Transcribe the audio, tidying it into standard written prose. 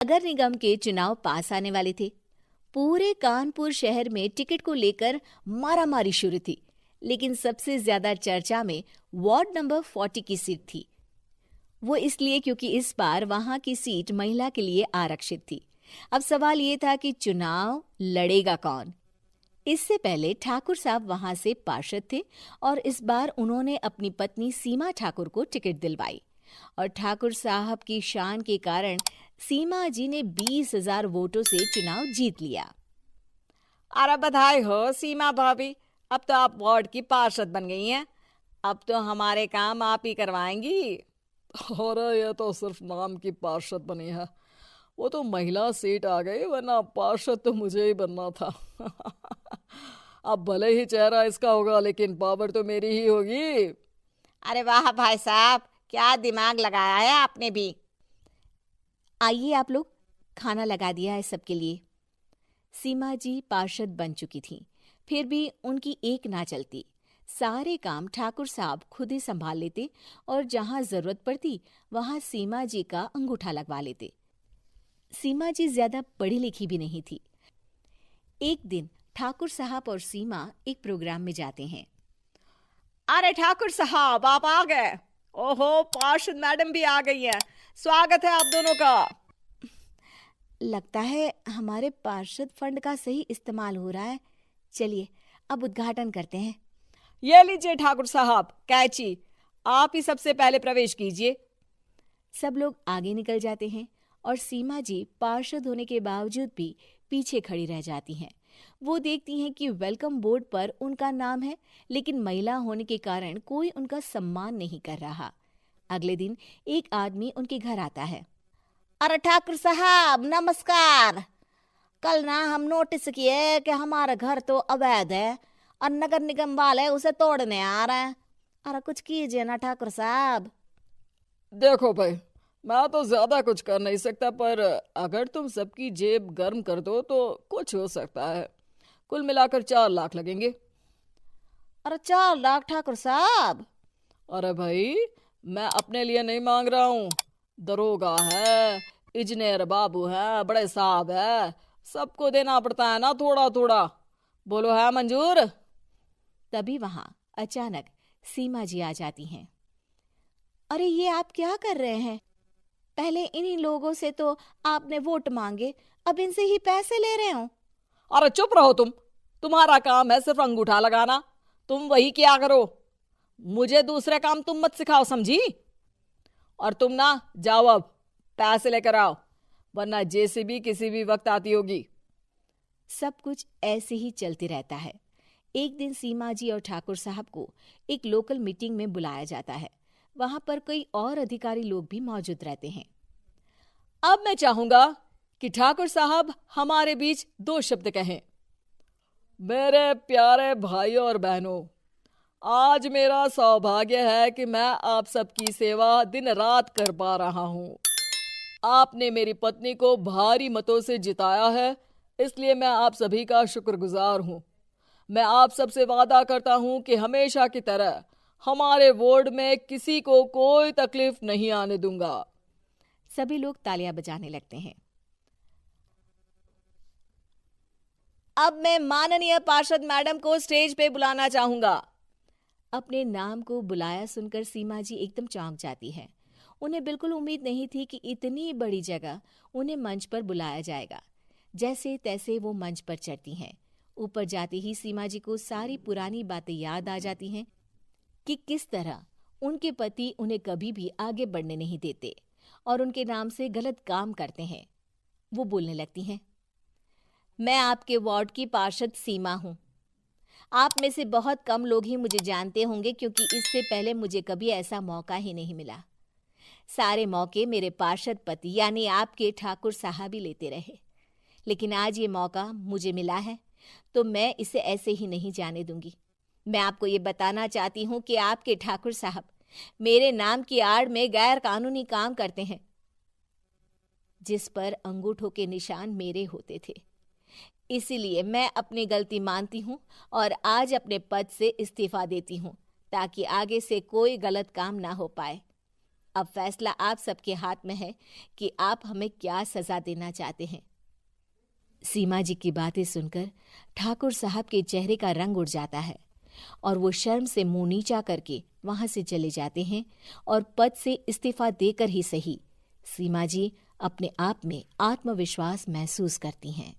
नगर निगम के चुनाव पास आने वाले थे। पूरे कानपुर शहर में टिकट को लेकर मारामारी शुरू थी, लेकिन सबसे ज्यादा चर्चा में वार्ड नंबर 40 की सीट थी। वो इसलिए क्योंकि इस बार वहां की सीट महिला के लिए आरक्षित थी। अब सवाल ये था कि चुनाव लड़ेगा कौन। इससे पहले ठाकुर साहब वहां से पार्षद थे और इस बार उन्होंने अपनी पत्नी सीमा ठाकुर को टिकट दिलवाई और ठाकुर साहब की शान के कारण सीमा जी ने 20,000 वोटों से चुनाव जीत लिया। अरे बधाई हो सीमा भाभी, अब तो आप वार्ड की पार्षद बन गई हैं। अब तो हमारे काम आप ही करवाएंगी। अरे ये तो सिर्फ नाम की पार्षद बनी है, वो तो महिला सीट आ गई, वरना पार्षद तो मुझे ही बनना था। अब भले ही चेहरा इसका होगा, लेकिन पावर तो मेरी ही होगी। अरे वाह भाई साहब, क्या दिमाग लगाया है आपने भी। आइए आप लोग, खाना लगा दिया है सबके लिए। सीमा जी पार्षद बन चुकी थीं, फिर भी उनकी एक ना चलती। सारे काम ठाकुर साहब खुद ही संभाल लेते और जहां जरूरत पड़ती वहां सीमा जी का अंगूठा लगवा लेते। सीमा जी ज्यादा पढ़ी लिखी भी नहीं थी। एक दिन ठाकुर साहब और सीमा एक प्रोग्राम में जाते हैं। अरे ठाकुर साहब, आप आ गए। ओहो, पार्षद मैडम भी आ गई हैं। स्वागत है आप दोनों का। लगता है हमारे पार्षद फंड का सही इस्तेमाल हो रहा है। चलिए अब उद्घाटन करते हैं। ये लीजिए ठाकुर साहब कैची, आप ही सबसे पहले प्रवेश कीजिए। सब लोग आगे निकल जाते हैं और सीमा जी पार्षद होने के बावजूद भी पीछे खड़ी रह जाती हैं। वो देखती हैं कि वेलकम बोर्ड पर उनका नाम है, लेकिन महिला होने के कारण कोई उनका सम्मान नहीं कर रहा। अगले दिन एक आदमी उनके घर आता है। अरे ठाकुर साहब नमस्कार। कल ना हम नोटिस किए कि हमारा घर तो अवैध है और नगर निगम वाले उसे तोड़ने आ रहे हैं। अरे कुछ कीजिए ना ठाकुर साहब। देखो भाई, मैं तो ज्यादा कुछ कर नहीं सकता, पर अगर तुम सबकी जेब गर्म कर दो तो कुछ हो सकता है। कुल मिलाकर 4 लाख लगेंगे। अरे 4 लाख ठाकुर साहब? अरे भाई, मैं अपने लिए नहीं मांग रहा हूँ। दरोगा है, इंजीनियर बाबू है, बड़े साहब है, सबको देना पड़ता है ना थोड़ा थोड़ा। बोलो है मंजूर? तभी वहां अचानक सीमा जी आ जाती हैं। अरे ये आप क्या कर रहे हैं? पहले इन्हीं लोगों से तो आपने वोट मांगे, अब इनसे ही पैसे ले रहे हो। अरे चुप रहो तुम। तुम्हारा काम है सिर्फ अंगूठा लगाना, तुम वही किया करो। मुझे दूसरे काम तुम मत सिखाओ, समझी? और तुम ना जाओ, अब पैसे लेकर आओ, वरना जेसीबी किसी भी वक्त आती होगी। सब कुछ ऐसे ही चलते रहता है। एक दिन सीमा जी और ठाकुर साहब को एक लोकल मीटिंग में बुलाया जाता है। वहां पर कई और अधिकारी लोग भी मौजूद रहते हैं। अब मैं चाहूंगा कि ठाकुर साहब हमारे बीच 2 शब्द कहें। मेरे प्यारे भाइयों और बहनों, आज मेरा सौभाग्य है कि मैं आप सबकी सेवा दिन रात कर पा रहा हूं। आपने मेरी पत्नी को भारी मतों से जिताया है, इसलिए मैं आप सभी का शुक्रगुजार हूं। मैं आप सबसे वादा करता हूं कि हमेशा की तरह हमारे वार्ड में किसी को कोई तकलीफ नहीं आने दूंगा। सभी लोग तालियां बजाने लगते हैं। अब मैं माननीय पार्षद मैडम को स्टेज पे बुलाना चाहूंगा। अपने नाम को बुलाया सुनकर सीमा जी एकदम चौंक जाती है। उन्हें बिल्कुल उम्मीद नहीं थी कि इतनी बड़ी जगह उन्हें मंच पर बुलाया जाएगा। जैसे तैसे वो मंच पर चढ़ती हैं। ऊपर जाते ही सीमा जी को सारी पुरानी बातें याद आ जाती हैं कि किस तरह उनके पति उन्हें कभी भी आगे बढ़ने नहीं देते और उनके नाम से गलत काम करते हैं। वो बोलने लगती हैं। मैं आपके वार्ड की पार्षद सीमा हूं। आप में से बहुत कम लोग ही मुझे जानते होंगे, क्योंकि इससे पहले मुझे कभी ऐसा मौका ही नहीं मिला। सारे मौके मेरे पार्षद पति यानी आपके ठाकुर साहब ही लेते रहे, लेकिन आज ये मौका मुझे मिला है तो मैं इसे ऐसे ही नहीं जाने दूंगी। मैं आपको ये बताना चाहती हूँ कि आपके ठाकुर साहब मेरे नाम की आड़ में गैर कानूनी काम करते हैं, जिस पर अंगूठों के निशान मेरे होते थे। इसीलिए मैं अपनी गलती मानती हूँ और आज अपने पद से इस्तीफा देती हूँ, ताकि आगे से कोई गलत काम ना हो पाए। अब फैसला आप सबके हाथ में है कि आप हमें क्या सजा देना चाहते हैं। सीमा जी की बातें सुनकर ठाकुर साहब के चेहरे का रंग उड़ जाता है और वो शर्म से मुंह नीचा करके वहां से चले जाते हैं और पद से इस्तीफा देकर ही सही सीमा जी अपने आप में आत्मविश्वास महसूस करती हैं।